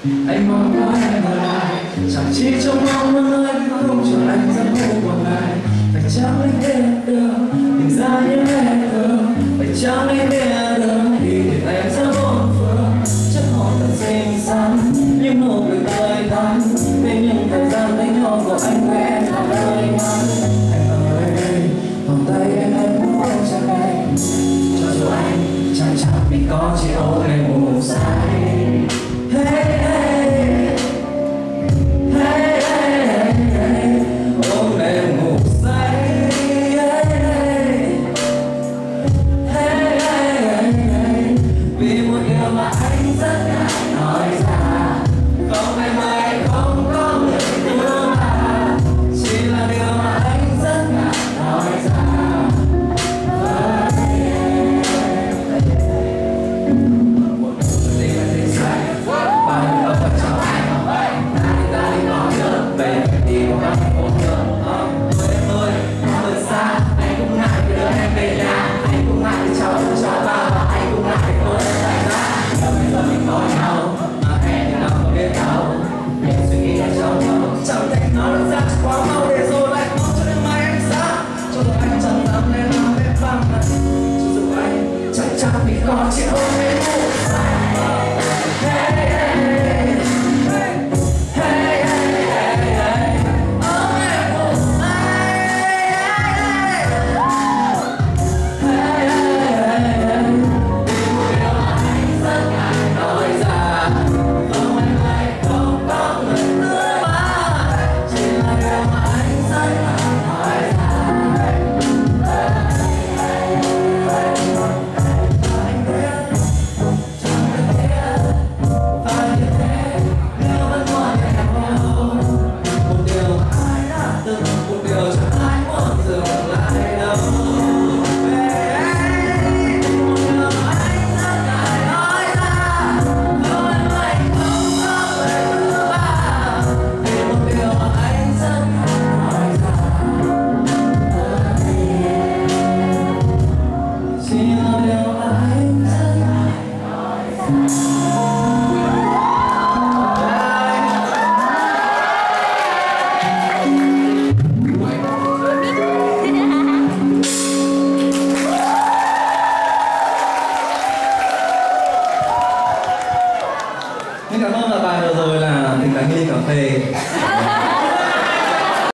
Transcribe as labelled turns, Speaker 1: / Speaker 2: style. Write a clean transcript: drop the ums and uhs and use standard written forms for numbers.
Speaker 1: Anh mong có em ở lại, chẳng chỉ trong mong mơ anh không cho anh giấc ngủ của ngày. Phải chăng anh biết được tìm ra những ngày thơ, phải chăng anh biết được đi tìm em giữa bốn phương. Chất hồn thật xinh xắn, những nụ cười tươi tắn, bên những thời gian đánh nhau của anh với em là hơi ngắn. Anh ơi, vòng tay em muốn ôm chặt anh, cho dù anh chẳng chắc vì có chỉ ôm em ngủ say. Hey, hey, hey, hey, hey, ôm em ngủ say. Hey, hey, hey, hey, hey, vì một điều mà anh rất ngại nói ra. Không em ơi, không có người yêu mà, chỉ là điều mà anh rất ngại nói ra. Cảm ơn là bài vừa rồi là Tình Cánh Ly Cà Phê.